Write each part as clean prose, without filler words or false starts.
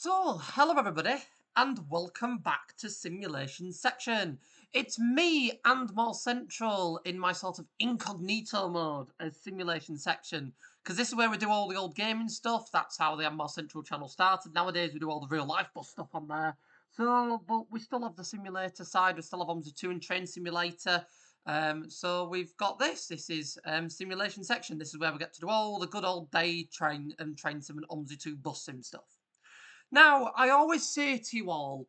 So, hello everybody, and welcome back to Simulation Section. It's me and more Central in my sort of incognito mode as Simulation Section, because this is where we do all the old gaming stuff. That's how the More Central channel started. Nowadays we do all the real life bus stuff on there. So, but we still have the simulator side. We still have OMSI 2 and Train Simulator. So we've got this. This is Simulation Section. This is where we get to do all the good old day train sim and OMSI 2 bus sim stuff. Now, I always say to you all,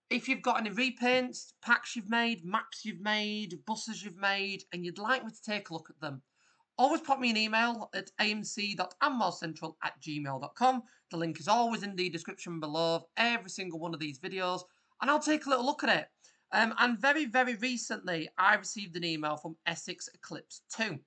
if you've got any repaints, packs you've made, maps you've made, buses you've made, and you'd like me to take a look at them, always pop me an email at amc.ammorecentral@gmail.com. The link is always in the description below of every single one of these videos, and I'll take a little look at it. And very, very recently, I received an email from Essex Eclipse 2,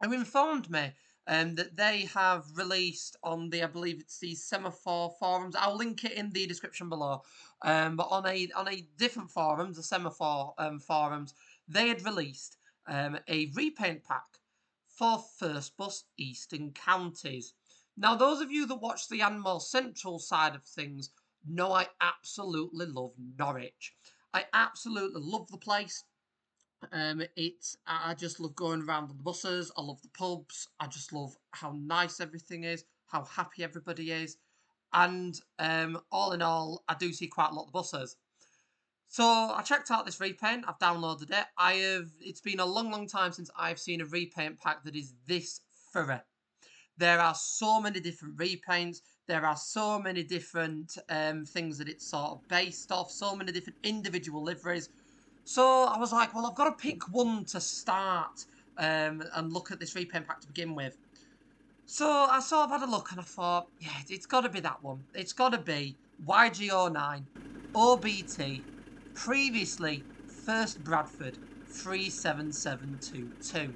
who informed me that they have released on the, I believe it's the Semaphore forums. I'll link it in the description below. But on a different forums, the Semaphore forums, they had released a repaint pack for First Bus Eastern Counties. Now, those of you that watch the More Central side of things know I absolutely love Norwich. I absolutely love the place. I just love going around on the buses. I love the pubs. I just love how nice everything is, how happy everybody is, and all in all, I do see quite a lot of the buses. So I checked out this repaint. I've downloaded it. It's been a long, long time since I've seen a repaint pack that is this thorough. There are so many different repaints. There are so many different things that it's sort of based off. So many different individual liveries. So I was like, well, I've got to pick one to start and look at this repaint pack to begin with. So I sort of had a look and I thought, yeah, it's got to be that one. It's got to be YG09, OBT, previously First Bradford 37722.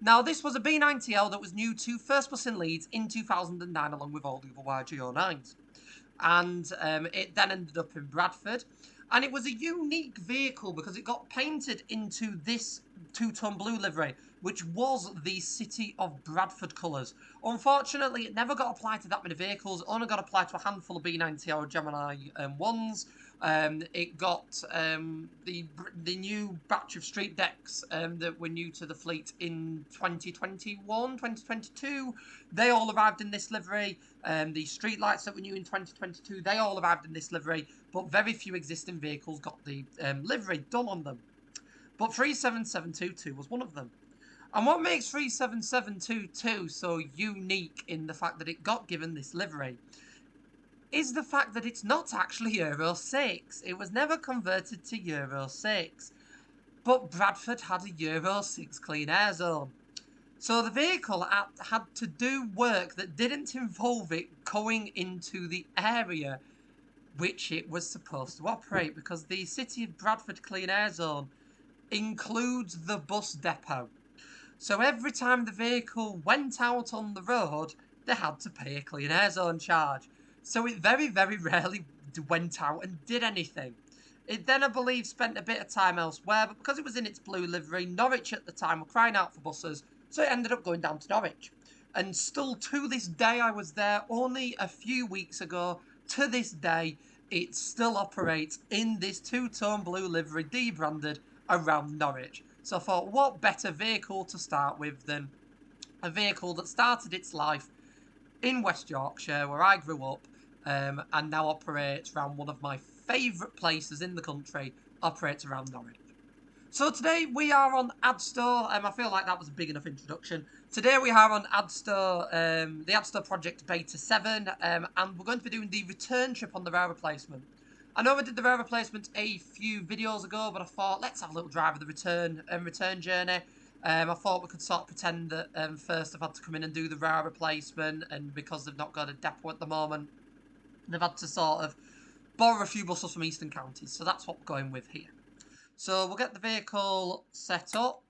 Now, this was a B9TL that was new to First Bus in Leeds in 2009, along with all the other YG09s. And it then ended up in Bradford. And it was a unique vehicle because it got painted into this two-tone blue livery, which was the City of Bradford colours. Unfortunately, it never got applied to that many vehicles. It only got applied to a handful of B9TL Gemini 1s. It got the new batch of street decks that were new to the fleet in 2021, 2022. They all arrived in this livery. The street lights that were new in 2022, they all arrived in this livery, but very few existing vehicles got the livery done on them. But 37722 was one of them. And what makes 37722 so unique in the fact that it got given this livery is the fact that it's not actually Euro 6. It was never converted to Euro 6. But Bradford had a Euro 6 clean air zone. So the vehicle had to do work that didn't involve it going into the area which it was supposed to operate, because the City of Bradford Clean Air Zone includes the bus depot. So every time the vehicle went out on the road, they had to pay a clean air zone charge. So it very, very rarely went out and did anything. It then, I believe, spent a bit of time elsewhere, but because it was in its blue livery, Norwich at the time were crying out for buses, so it ended up going down to Norwich. And still to this day, I was there only a few weeks ago, to this day, it still operates in this two-tone blue livery, debranded, around Norwich. So I thought, what better vehicle to start with than a vehicle that started its life in West Yorkshire, where I grew up, and now operates around one of my favourite places in the country, operates around Norwich. So today we are on Adstow. I feel like that was a big enough introduction. Today we are on Adstow, the Adstow Project Beta 7, and we're going to be doing the return trip on the rail replacement. I know I did the rail replacement a few videos ago, but I thought, let's have a little drive of the return journey. I thought we could sort of pretend that first I've had to come in and do the rail replacement, and because they've not got a depot at the moment, they've had to sort of borrow a few buses from Eastern Counties. So that's what we're going with here. So we'll get the vehicle set up.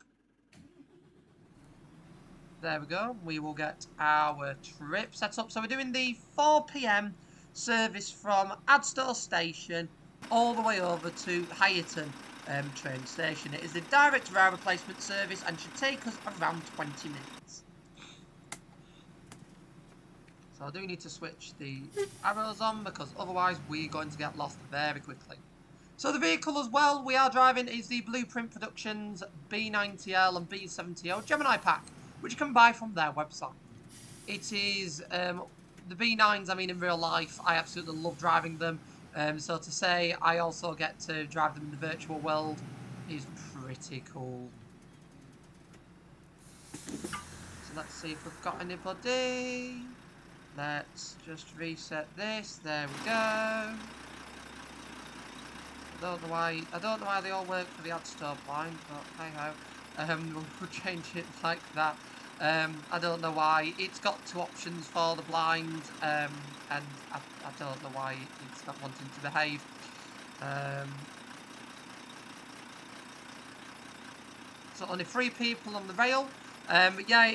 There we go. We will get our trip set up. So we're doing the 4 PM service from Adstow Station all the way over to Hyerton train station. It is a direct rail replacement service and should take us around 20 minutes. So I do need to switch the arrows on because otherwise we're going to get lost very quickly. So the vehicle as well we are driving is the Blueprint Productions B9TL and B7TL Gemini pack, which you can buy from their website. It is the B9s, I mean, in real life, I absolutely love driving them. So to say I also get to drive them in the virtual world is pretty cool. So let's see if we've got anybody. Let's just reset this. There we go. I don't know why they all work for the Adstow blind, but hey ho. We'll change it like that. I don't know why. It's got 2 options for the blind, and I don't know why it's not wanting to behave. So only 3 people on the rail. But yeah,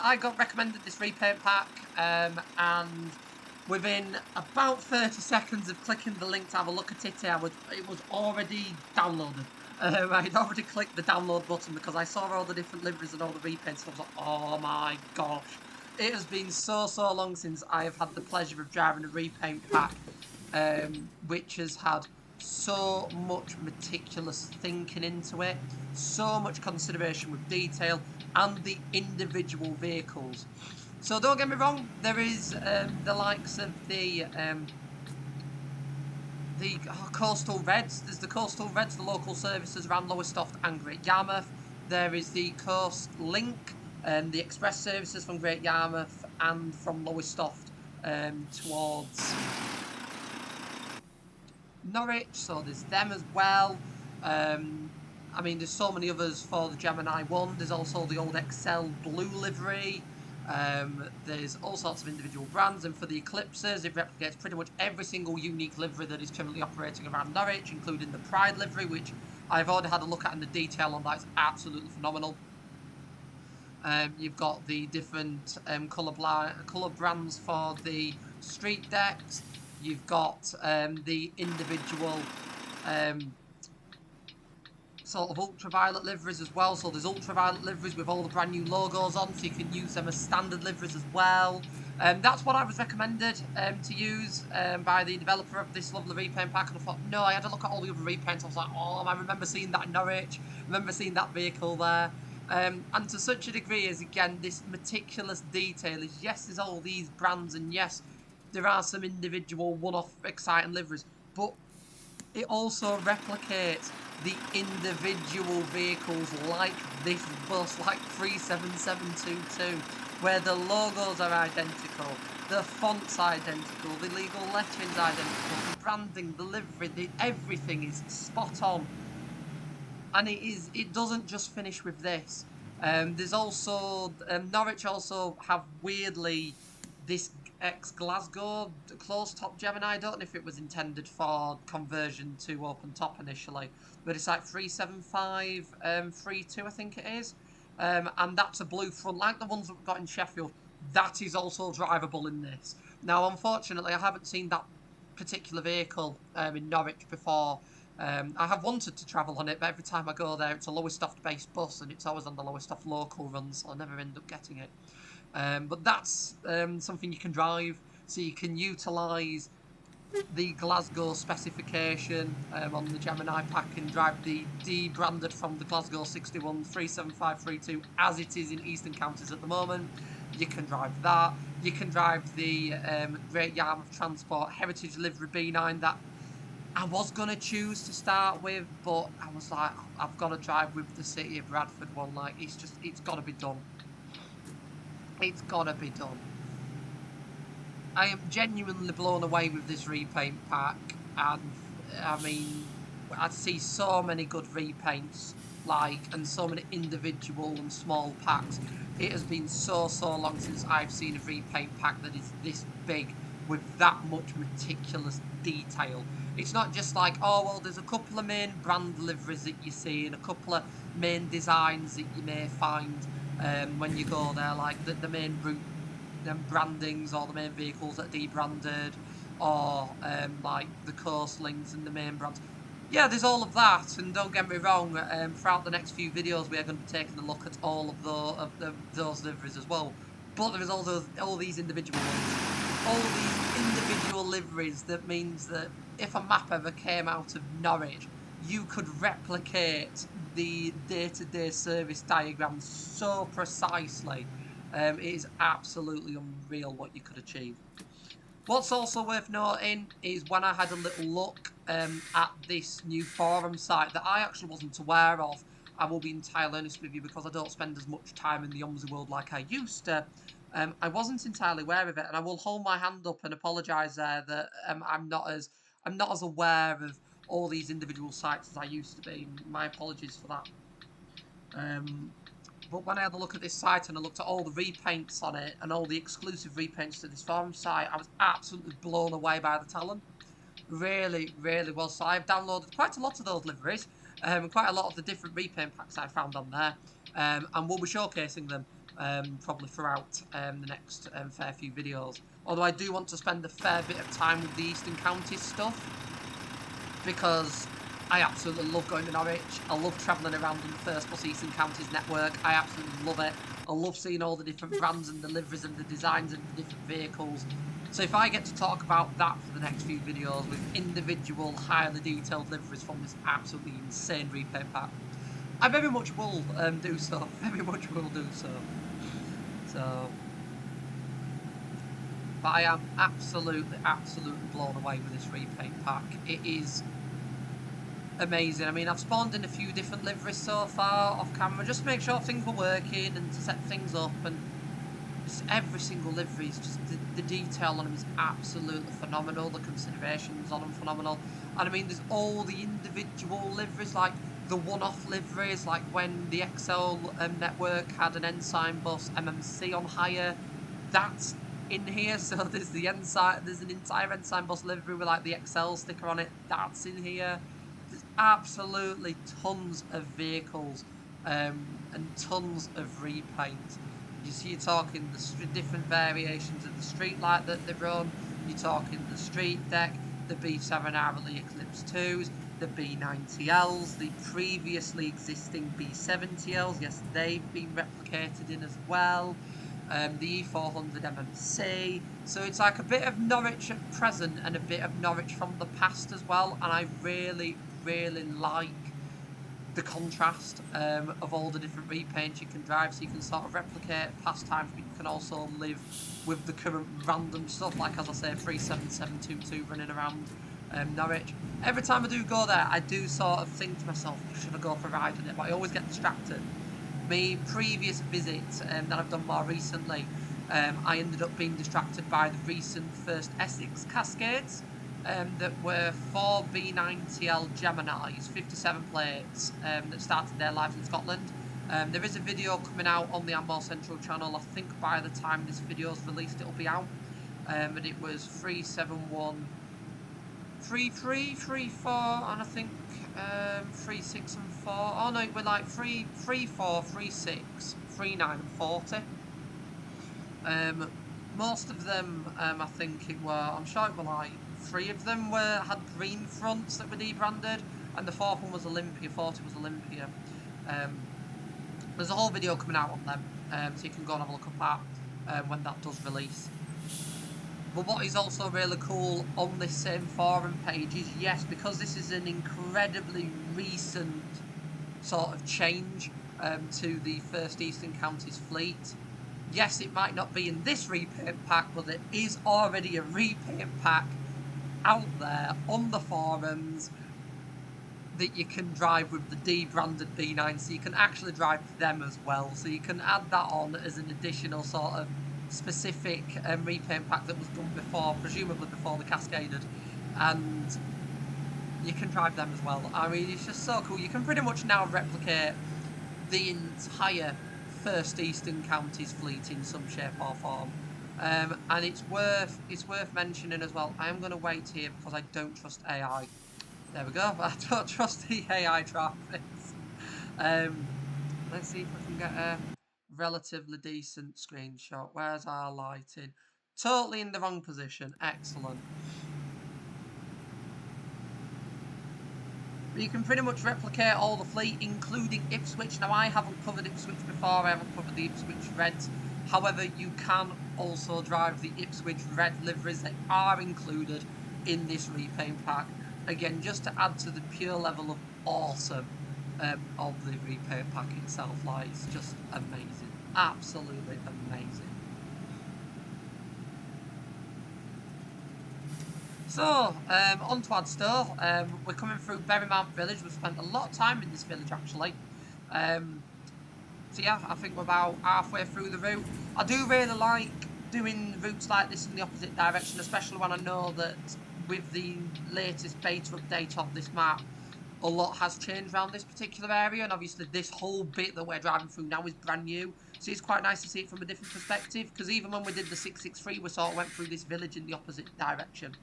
I got recommended this repaint pack, and within about 30 seconds of clicking the link to have a look at it, it was already downloaded. I'd already clicked the download button because I saw all the different liveries and all the repaints, and I was like, oh my gosh. It has been so long since I have had the pleasure of driving a repaint pack, which has had so much meticulous thinking into it, so much consideration with detail and the individual vehicles. So don't get me wrong, there is the likes of the Coastal Reds. There's the Coastal Reds, the local services around Lowestoft and Great Yarmouth. There is the Coast Link, the express services from Great Yarmouth and from Lowestoft towards Norwich, so there's them as well. I mean, there's so many others for the Gemini 1. There's also the old XL blue livery. There's all sorts of individual brands, and for the Eclipses, it replicates pretty much every single unique livery that is currently operating around Norwich, including the Pride livery, which I've already had a look at, and the detail on that is absolutely phenomenal. You've got the different colour brands for the street decks. You've got the individual sort of ultraviolet liveries as well. So there's ultraviolet liveries with all the brand new logos on, so you can use them as standard liveries as well. That's what I was recommended to use by the developer of this lovely repaint pack, and I thought, no, I had a look at all the other repaints. I was like, oh, I remember seeing that in Norwich, I remember seeing that vehicle there. And to such a degree is, again, this meticulous detail is, yes, there's all these brands, and yes, there are some individual one-off exciting liveries, but it also replicates the individual vehicles like this bus, like 37722, where the logos are identical, the font's identical, the legal lettering's identical, the branding, the livery, everything is spot on. And it doesn't just finish with this. There's also Norwich also have weirdly this ex-Glasgow closed-top Gemini. I don't know if it was intended for conversion to open-top initially, but it's like 37532, I think it is. And that's a blue front, like the ones that we've got in Sheffield. That is also drivable in this. Now, unfortunately, I haven't seen that particular vehicle in Norwich before. I have wanted to travel on it, but every time I go there, it's a Lowestoft-based bus, and it's always on the Lowestoft local run, so I never end up getting it. But that's something you can drive, so you can utilise the Glasgow specification on the Gemini pack and drive the D-branded from the Glasgow 61 37532 as it is in Eastern Counties at the moment. You can drive that. You can drive the Great Yarmouth Transport Heritage Livery B9 that I was going to choose to start with, but I was like, I've got to drive with the City of Bradford one. Like, it's got to be done. It's got to be done. I am genuinely blown away with this repaint pack, and I mean, I see so many good repaints, and so many individual and small packs. It has been so long since I've seen a repaint pack that is this big with that much meticulous detail. It's not just like, oh, well, there's a couple of main brand liveries that you see and a couple of main designs that you may find when you go there, like the main route brandings or the main vehicles that are debranded, or like the coast links and the main brands. Yeah, there's all of that, and don't get me wrong, throughout the next few videos we are going to be taking a look at all of those liveries as well. But there is all these individual ones. all these individual liveries. That means that if a map ever came out of Norwich, you could replicate the day-to-day service diagrams so precisely. It is absolutely unreal what you could achieve. What's also worth noting is when I had a little look at this new forum site that I actually wasn't aware of. I will be entirely honest with you because I don't spend as much time in the OMSI world like I used to. I wasn't entirely aware of it, and I will hold my hand up and apologise there that I'm not as aware of all these individual sites as I used to be. My apologies for that. But when I had a look at this site and I looked at all the repaints on it and all the exclusive repaints to this forum site, I was absolutely blown away by the talent. Really, really was. So I've downloaded quite a lot of those liveries, quite a lot of the different repaint packs I found on there, and we'll be showcasing them probably throughout the next fair few videos. Although I do want to spend a fair bit of time with the Eastern Counties stuff, because I absolutely love going to Norwich. I love travelling around in the First Plus Eastern Counties network. I absolutely love it. I love seeing all the different brands and deliveries and the designs and the different vehicles. So if I get to talk about that for the next few videos with individual, highly detailed liveries from this absolutely insane repaint pack, I very much will do so. Very much will do so. But I am absolutely blown away with this repaint pack. It is amazing. I mean, I've spawned in a few different liveries so far off camera just to make sure things were working and to set things up, and just every single livery is just the detail on them is absolutely phenomenal. The considerations on them phenomenal. And I mean, there's all the individual liveries, like the one-off liveries, like when the XL network had an Ensign bus MMC on hire. That's in here. So there's the Ensign, there's an entire Ensign bus livery with like the XL sticker on it. That's in here. There's absolutely tons of vehicles and tons of repaint. You see, you're talking the different variations of the street light that they run. You're talking the street deck, the B7R Eclipse 2s, the B9TLs, the previously existing B7TLs. Yes, they've been replicated in as well. The E400 MMC. So it's like a bit of Norwich at present and a bit of Norwich from the past as well. And I really, really like the contrast of all the different repaints you can drive, so you can sort of replicate past times, but you can also live with the current random stuff, like, as I say, 37722 running around Norwich. Every time I do go there, I do sort of think to myself, should I go for a ride in it? But I always get distracted. My previous visit that I've done more recently, I ended up being distracted by the recent first Essex Cascades. That were 4 B9TL Geminis, 57 plates, that started their lives in Scotland. There is a video coming out on the Amber Central channel. I think by the time this video is released, it'll be out. And it was 371, 33, 34, and I think 36 and 4. Oh no, it were like 3, 4, 36, 39 and 40. Most of them, I think it were, I'm sure it were like 3 of them had green fronts that were debranded, and the 4th one was Olympia, 40 was Olympia. There's a whole video coming out on them, so you can go and have a look at that when that does release. But what is also really cool on this same forum page is, yes, because this is an incredibly recent sort of change to the First Eastern Counties fleet. Yes, it might not be in this repaint pack, but there is already a repaint pack out there on the forums that you can drive with the debranded B9, so you can actually drive them as well. So you can add that on as an additional sort of specific repaint pack that was done before, presumably before the Cascaded, and you can drive them as well. I mean, it's just so cool. You can pretty much now replicate the entire First Eastern Counties fleet in some shape or form. And it's worth mentioning as well. I am going to wait here because I don't trust AI. There we go. I don't trust the AI traffics. Let's see if I can get a relatively decent screenshot. Where's our lighting? Totally in the wrong position. Excellent. But you can pretty much replicate all the fleet, including Ipswich. Now, I haven't covered Ipswich before. I haven't covered the Ipswich Reds However, you can also drive the Ipswich red liveries. They are included in this repaint pack. Again, just to add to the pure level of awesome of the repaint pack itself. Like, it's just amazing. Absolutely amazing. So, on to Adstow. We're coming through Berrymount Village. We've spent a lot of time in this village, actually. So yeah, I think we're about halfway through the route. I do really like doing routes like this in the opposite direction, especially when I know that with the latest beta update of this map, a lot has changed around this particular area, and obviously this whole bit that we're driving through now is brand new, so it's quite nice to see it from a different perspective, because even when we did the 663, we sort of went through this village in the opposite direction.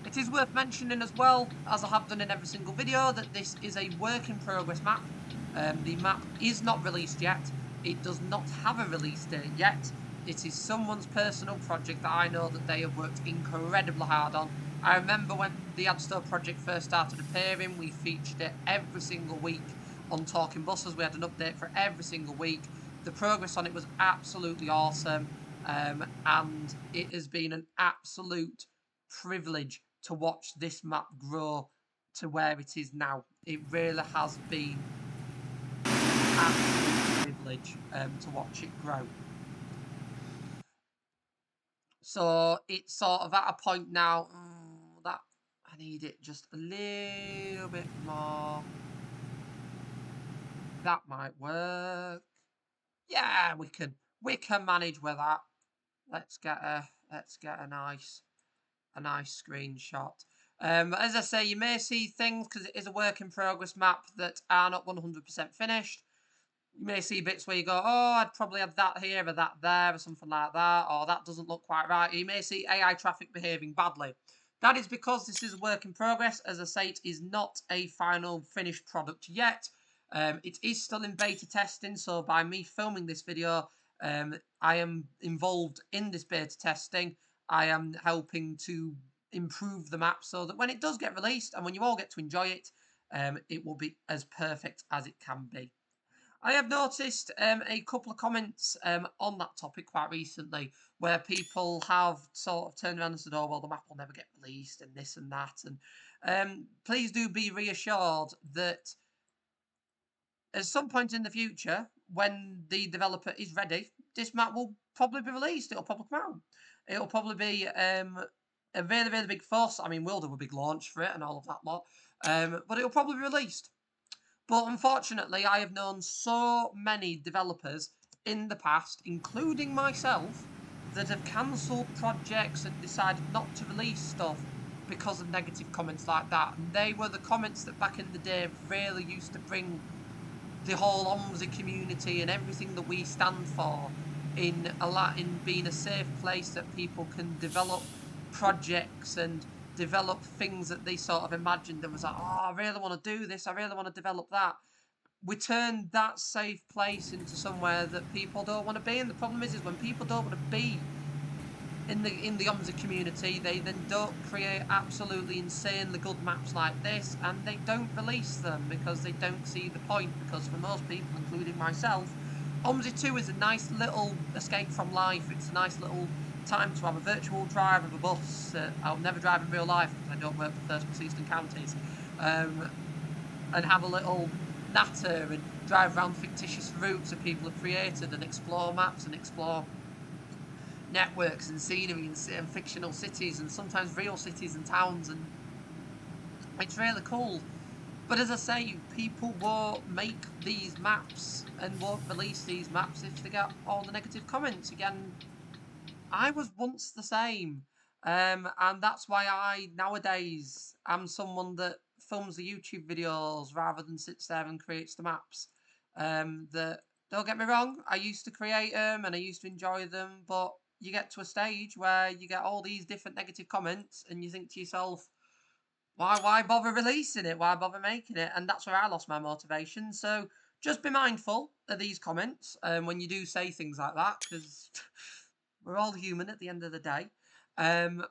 It is worth mentioning as well, as I have done in every single video, that this is a work in progress map. The map is not released yet. It does not have a release date yet. It is someone's personal project that I know that they have worked incredibly hard on. I remember when the Adstow project first started appearing, we featured it every single week on Talking Buses. We had an update for every single week. The progress on it was absolutely awesome, and it has been an absolute privilege to watch this map grow to where it is now. It really has been an absolute privilege to watch it grow. So it's sort of at a point now that I need it just a little bit more. That might work. Yeah, we can manage with that. Let's get a nice screenshot. As I say, you may see things, because it is a work in progress map, that are not 100% finished. You may see bits where you go, oh, I'd probably have that here or that there or something like that, or that doesn't look quite right. You may see AI traffic behaving badly. That is because this is a work in progress. As I say, it is not a final finished product yet. It is still in beta testing, so by me filming this video, I am involved in this beta testing. I am helping to improve the map so that when it does get released and when you all get to enjoy it, it will be as perfect as it can be. I have noticed a couple of comments on that topic quite recently, where people have sort of turned around and said, oh, well, the map will never get released and this and that. And please do be reassured that at some point in the future, when the developer is ready, this map will probably be released. It'll probably come out. It'll probably be a really, really big fuss. I mean, we'll do a big launch for it and all of that lot. But it'll probably be released. But unfortunately, I have known so many developers in the past, including myself, that have cancelled projects and decided not to release stuff because of negative comments like that. And they were the comments that back in the day really used to bring the whole OMSI community and everything that we stand for in being a safe place that people can develop projects and develop things that they sort of imagined and was like, oh, I really want to do this, I really want to develop that. We turned that safe place into somewhere that people don't want to be, and the problem is when people don't want to be in the OMSI community, they then don't create absolutely insanely good maps like this, and they don't release them because they don't see the point. Because for most people, including myself, OMSI 2 is a nice little escape from life. It's a nice little time to have a virtual drive of a bus. I'll never drive in real life because I don't work for First Plus Eastern Counties, and have a little natter and drive around fictitious routes that people have created and explore maps and explore networks and scenery and fictional cities and sometimes real cities and towns, and it's really cool. But as I say, people won't make these maps and won't release these maps if they get all the negative comments. Again, I was once the same, and that's why I nowadays am someone that films the YouTube videos rather than sits there and creates the maps. That, don't get me wrong, I used to create them and I used to enjoy them, but you get to a stage where you get all these different negative comments and you think to yourself, why bother releasing it? Why bother making it? And that's where I lost my motivation. So just be mindful of these comments when you do say things like that, because we're all human at the end of the day. And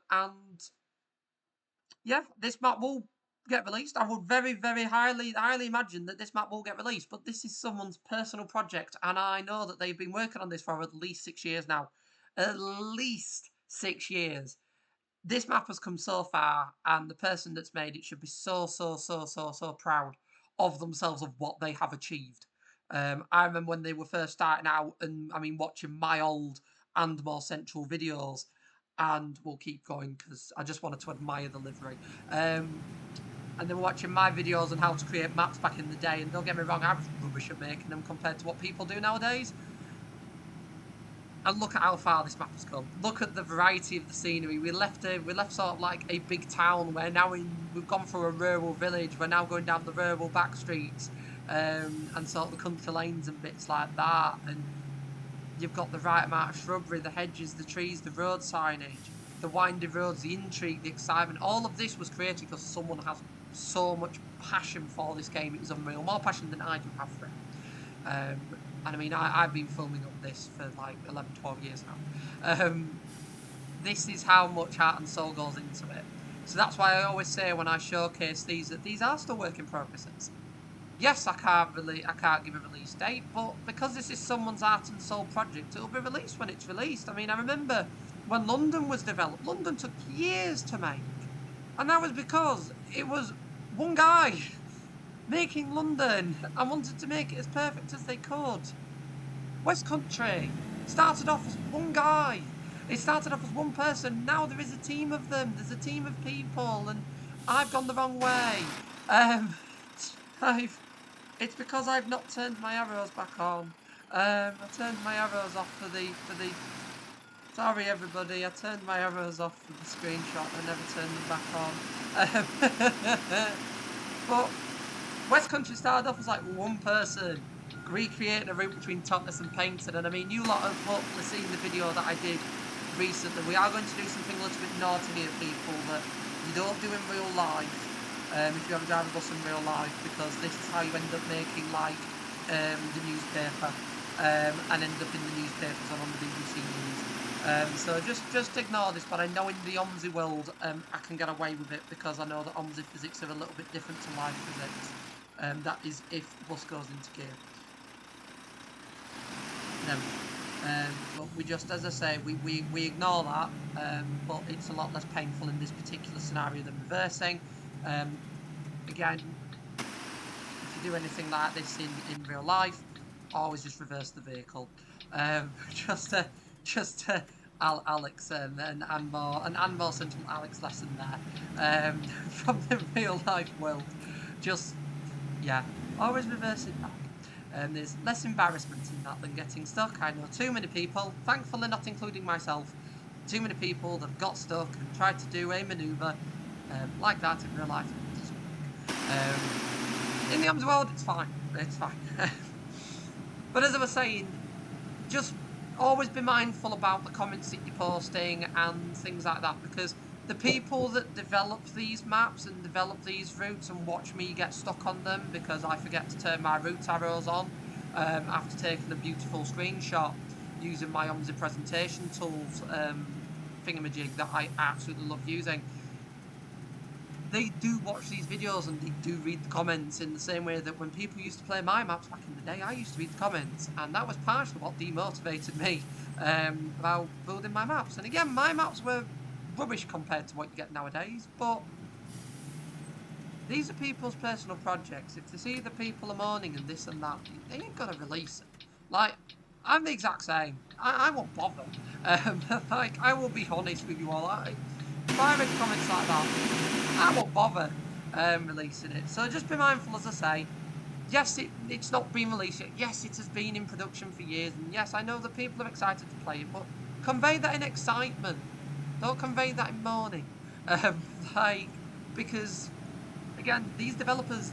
yeah, this map will get released. I would very, very highly imagine that this map will get released, but this is someone's personal project, and I know that they've been working on this for at least 6 years now. At least 6 years. This map has come so far, and the person that's made it should be so proud of themselves, of what they have achieved. I remember when they were first starting out, and I mean, watching my old and more central videos, and we'll keep going because I just wanted to admire the livery. And they were watching my videos on how to create maps back in the day, and don't get me wrong, I was rubbish at making them compared to what people do nowadays. And look at how far this map has come. Look at the variety of the scenery. We left sort of like a big town. We're now we've gone through a rural village. We're now going down the rural back streets, and sort of the country lanes and bits like that. And you've got the right amount of shrubbery, the hedges, the trees, the road signage, the winding roads, the intrigue, the excitement. All of this was created because someone has so much passion for this game. It was unreal. More passion than I do have for it. And I mean, I've been filming up this for like 11, 12 years now. This is how much heart and soul goes into it. So that's why I always say when I showcase these, that these are still work in progresses. Yes, I can't give a release date, but because this is someone's heart and soul project, it'll be released when it's released. I mean, I remember when London was developed, London took years to make. And that was because it was one guy making London and wanted to make it as perfect as they could. West Country started off as one guy. It started off as one person. Now there is a team of them. There's a team of people, and I've gone the wrong way. It's because I've not turned my arrows back on. I turned my arrows off for the. Sorry, everybody. I turned my arrows off for the screenshot. I never turned them back on. But West Country started off as like one person recreating a route between Topless and Painted, and I mean, you lot have hopefully seen the video that I did recently. We are going to do something a little bit naughty here, people, that you don't do in real life if you have a driver bus in real life, because this is how you end up making like the newspaper and end up in the newspapers on the BBC News. So just ignore this, but I know in the OMSI world I can get away with it because I know that OMSI physics are a little bit different to live physics. That is if the bus goes into gear. But we just, as I say, we ignore that, but it's a lot less painful in this particular scenario than reversing. Again, if you do anything like this in real life, always just reverse the vehicle. Just Alex and more central Alex lesson there from the real life world. Just, yeah, always reverse it back. There's less embarrassment in that than getting stuck. I know too many people, thankfully not including myself, too many people that have got stuck and tried to do a manoeuvre like that in real life. It doesn't work. In the OMSI world, it's fine. It's fine. But as I was saying, just always be mindful about the comments that you're posting and things like that, because the people that develop these maps and develop these routes and watch me get stuck on them because I forget to turn my route arrows on after taking a beautiful screenshot using my OMSI presentation tools thingamajig that I absolutely love using. They do watch these videos and they do read the comments in the same way that when people used to play my maps back in the day, I used to read the comments, and that was partially what demotivated me about building my maps. And again, my maps were rubbish compared to what you get nowadays, but these are people's personal projects. If they see the people are moaning and this and that, they ain't gonna release it. Like, I'm the exact same. I won't bother. Like, I will be honest with you all. If I read comments like that, I won't bother releasing it. So just be mindful, as I say. Yes, it's not been released yet. Yes, it has been in production for years. And yes, I know that people are excited to play it, but convey that in excitement. Don't convey that in mourning. Because, again, these developers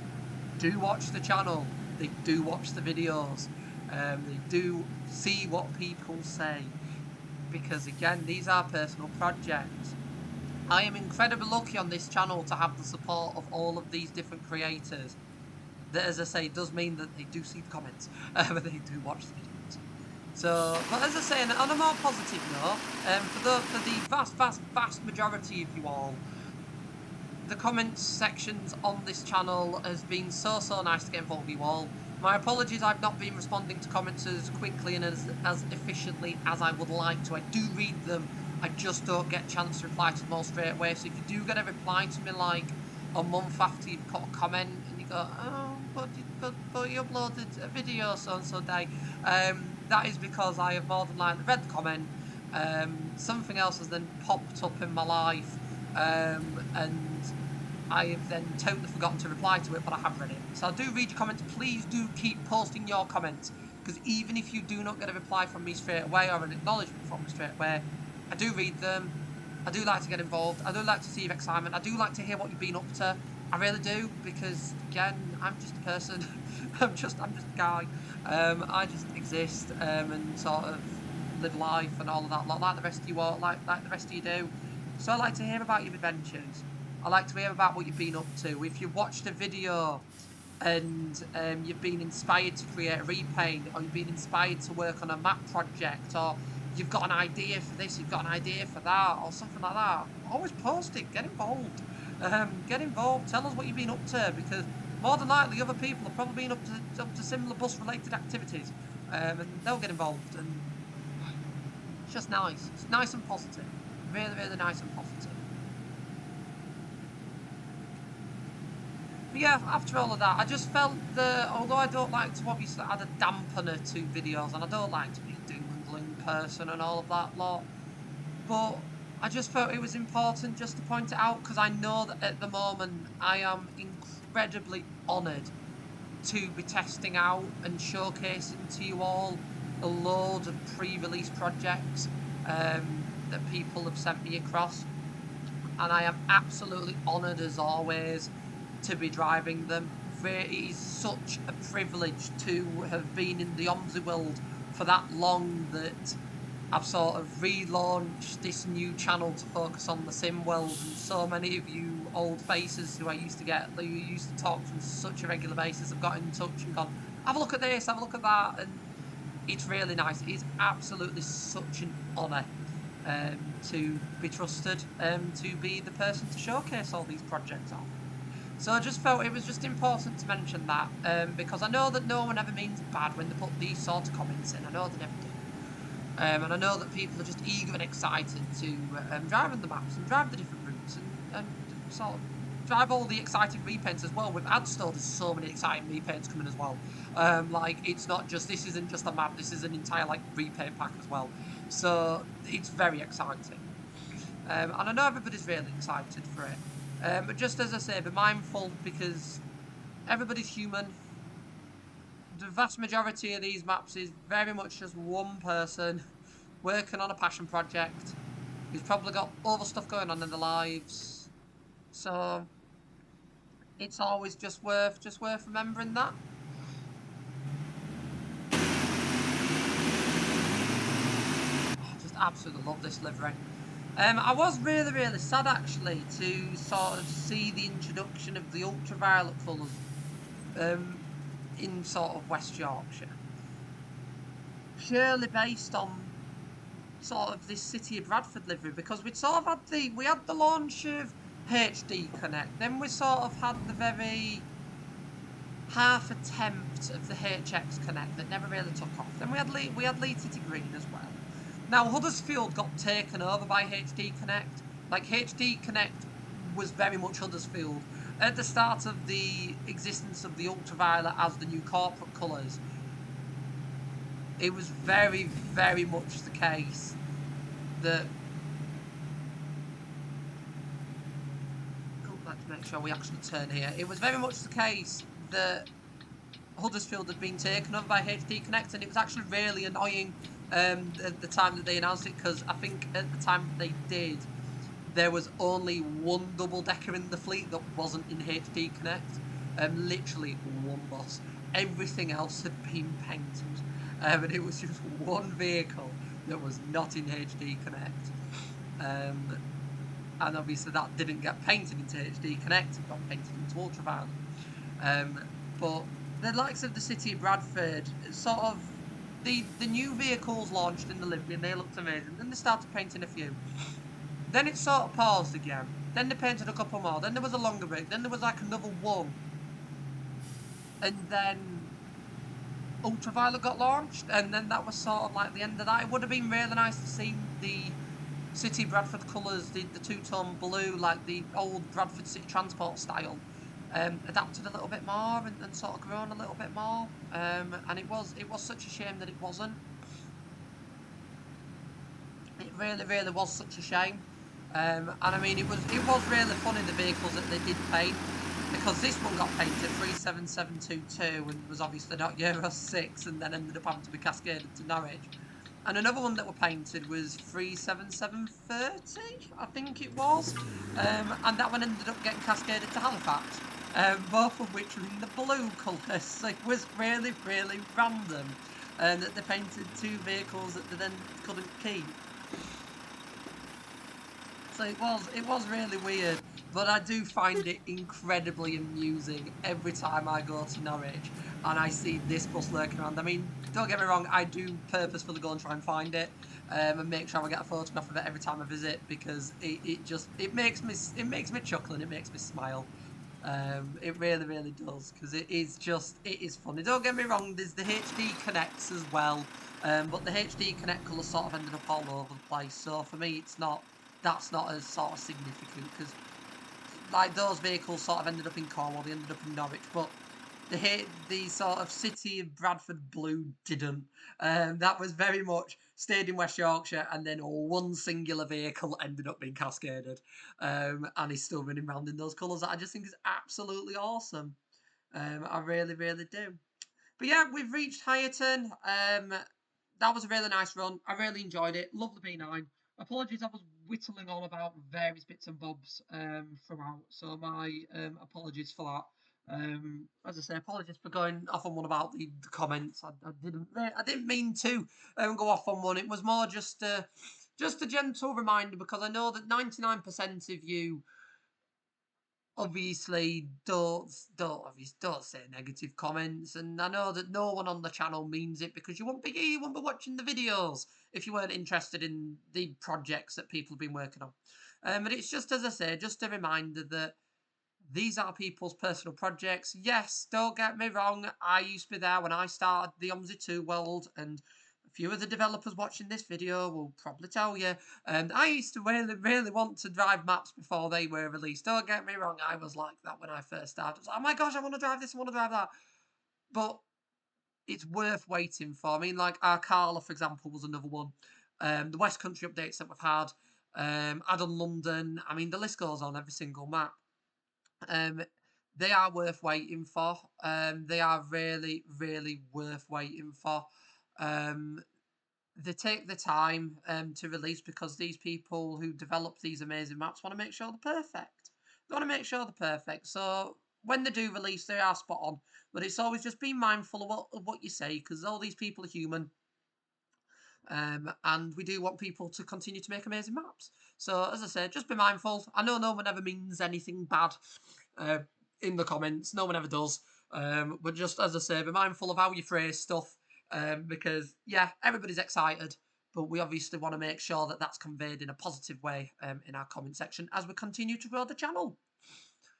do watch the channel. They do watch the videos. They do see what people say. Because, again, these are personal projects. I am incredibly lucky on this channel to have the support of all of these different creators. That, as I say, does mean that they do see the comments, but they do watch the videos. So, but as I say, on a more positive note, for the vast majority of you all the comments sections on this channel has been so nice to get involved with you all. My apologies, I've not been responding to comments as quickly and as efficiently as I would like to. I do read them, I just don't get a chance to reply to them all straight away. So if you do get a reply to me like a month after you've got a comment and you go, oh, but you uploaded a video so-and-so day, that is because I have more than likely read the comment. Something else has then popped up in my life, and I have then totally forgotten to reply to it, but I have read it. So I do read your comments. Please do keep posting your comments, because even if you do not get a reply from me straight away or an acknowledgement from me straight away, I do read them. I do like to get involved. I do like to see your excitement. I do like to hear what you've been up to. I really do, because again, I'm just a person. I'm just a guy. I just exist and sort of live life and all of that, like the rest of you all, like the rest of you do. So I like to hear about your adventures. I like to hear about what you've been up to. If you've watched a video and you've been inspired to create a repaint, or you've been inspired to work on a map project, or you've got an idea for this, you've got an idea for that, or something like that, always post it, get involved. Get involved, tell us what you've been up to, because more than likely other people have probably been up to similar bus related activities, and they'll get involved, and it's just nice. It's nice and positive. Really, really nice and positive. But yeah, after all of that, I just felt that although I don't like to obviously add a dampener to videos, and I don't like to be a doom and gloom person and all of that lot, but I just felt it was important just to point it out, because I know that at the moment I am incredibly honoured to be testing out and showcasing to you all a load of pre-release projects that people have sent me across, and I am absolutely honoured as always to be driving them. It is such a privilege to have been in the OMSI world for that long that I've sort of relaunched this new channel to focus on the sim world, and so many of you old faces who used to talk to on such a regular basis have got in touch and gone, have a look at this, have a look at that, and it's really nice. It is absolutely such an honour to be trusted, to be the person to showcase all these projects on. So I just felt it was just important to mention that, because I know that no one ever means bad when they put these sort of comments in. I know they never do. And I know that people are just eager and excited to drive on the maps and drive the different routes and sort of drive all the exciting repaints as well. With Adstow, there's so many exciting repaints coming as well. Like, it's not just, this isn't just a map, this is an entire, like, repaint pack as well. So, it's very exciting. And I know everybody's really excited for it. But just as I say, be mindful, because everybody's human. The vast majority of these maps is very much just one person working on a passion project who's probably got other stuff going on in their lives. So it's always just worth remembering that. I just absolutely love this livery. I was really, really sad actually to sort of see the introduction of the ultraviolet colours in sort of West Yorkshire, purely based on sort of this City of Bradford livery, because we'd sort of had the launch of HD Connect, then we sort of had the very half attempt of the HX Connect that never really took off. Then we had Leeds City Green as well. Now Huddersfield got taken over by HD Connect. Like, HD Connect was very much Huddersfield. At the start of the existence of the ultraviolet as the new corporate colours, it was very, very much the case that... let's make sure we actually turn here. It was very much the case that Huddersfield had been taken over by HD Connect, and it was actually really annoying at the time that they announced it, because I think at the time that they did, there was only one double-decker in the fleet that wasn't in HD Connect. Literally one bus. Everything else had been painted. And it was just one vehicle that was not in HD Connect. And obviously that didn't get painted into HD Connect, it got painted into ultraviolet. But the likes of the City of Bradford, sort of, the new vehicles launched in the livery and they looked amazing. Then they started painting a few. Then it sort of paused again. Then they painted a couple more. Then there was a longer break. Then there was like another one. And then Ultraviolet got launched. And then that was sort of like the end of that. It would have been really nice to see the City Bradford colours, the two-tone blue, like the old Bradford City Transport style, adapted a little bit more and sort of grown a little bit more. And it was such a shame that it wasn't. It really was such a shame. And I mean, it was really funny, the vehicles that they did paint, because this one got painted 37722 and was obviously not Euro 6 and then ended up having to be cascaded to Norwich. And another one that were painted was 37730, I think it was. And that one ended up getting cascaded to Halifax. Both of which were in the blue colours. So it was really random that they painted two vehicles that they then couldn't keep. So it was really weird, but I do find it incredibly amusing every time I go to Norwich and I see this bus lurking around. I mean, don't get me wrong, I do purposefully go and try and find it and make sure I get a photograph of it every time I visit, because it makes me chuckle and it makes me smile. It really does, because it is funny. Don't get me wrong, there's the HD Connects as well, but the HD Connect colour sort of ended up all over the place. So for me, that's not as sort of significant, because like those vehicles sort of ended up in Cornwall, they ended up in Norwich, but the sort of City of Bradford blue didn't. That was very much stayed in West Yorkshire, and then one singular vehicle ended up being cascaded, and he's still running around in those colours that I just think is absolutely awesome. I really do. But yeah, we've reached Hireton. That was a really nice run. I really enjoyed it. Love the B9. Apologies, I was whittling on about various bits and bobs throughout, so my apologies for that. As I say, apologies for going off on one about the comments. I didn't mean to go off on one. It was more just a gentle reminder, because I know that 99% of you obviously don't say negative comments, and I know that no one on the channel means it, because you wouldn't be here, you wouldn't be watching the videos if you weren't interested in the projects that people have been working on. But it's just, as I say, just a reminder that these are people's personal projects. Yes, don't get me wrong, I used to be there when I started the OMSI 2 world, and a few of the developers watching this video will probably tell you, and I used to really want to drive maps before they were released. Don't get me wrong, I was like that when I first started. I was like, oh my gosh, I want to drive this, I want to drive that. But it's worth waiting for. I mean, like Arcala, for example, was another one. The West Country updates that we've had, Add-on London, I mean, the list goes on, every single map. They are worth waiting for. They are really worth waiting for. They take the time to release, because these people who develop these amazing maps want to make sure they're perfect. They want to make sure they're perfect. So when they do release, they are spot on. But it's always just being mindful of what you say, because all these people are human. And we do want people to continue to make amazing maps. So, as I said, just be mindful. I know no one ever means anything bad in the comments. No one ever does. But just, as I say, be mindful of how you phrase stuff. Because, yeah, everybody's excited. But we obviously want to make sure that that's conveyed in a positive way in our comment section as we continue to grow the channel.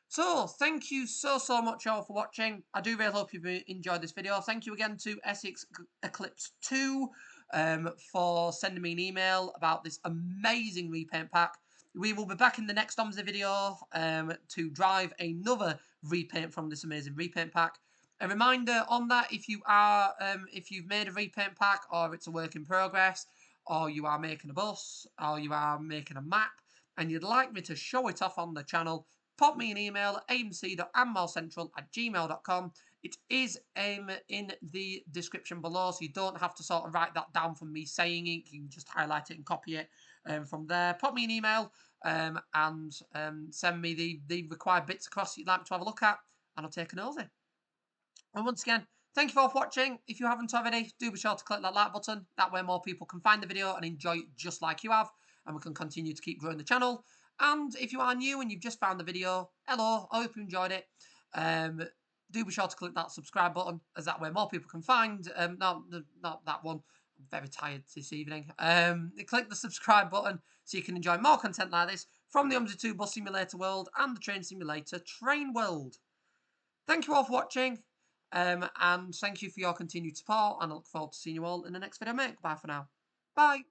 So, thank you so much all for watching. I do really hope you've enjoyed this video. Thank you again to Essex Eclipse 2 for sending me an email about this amazing repaint pack. We will be back in the next OMSI video to drive another repaint from this amazing repaint pack. A reminder on that, if you've made a repaint pack, or it's a work in progress, or you are making a bus, or you are making a map, and you'd like me to show it off on the channel, pop me an email at amc.ammalcentral@gmail.com. It is in the description below, so you don't have to sort of write that down from me saying it. You can just highlight it and copy it from there. Pop me an email and send me the required bits across that you'd like me to have a look at, and I'll take a nosy. And once again, thank you all for watching. If you haven't already, do be sure to click that like button. That way more people can find the video and enjoy it just like you have, and we can continue to keep growing the channel. And if you are new and you've just found the video, hello, I hope you enjoyed it. Do be sure to click that subscribe button, as that way more people can find, not that one, I'm very tired this evening. Click the subscribe button so you can enjoy more content like this from from the OMSI 2 bus simulator world and the train simulator train world. Thank you all for watching, and thank you for your continued support, and I look forward to seeing you all in the next video, mate. Bye for now. Bye.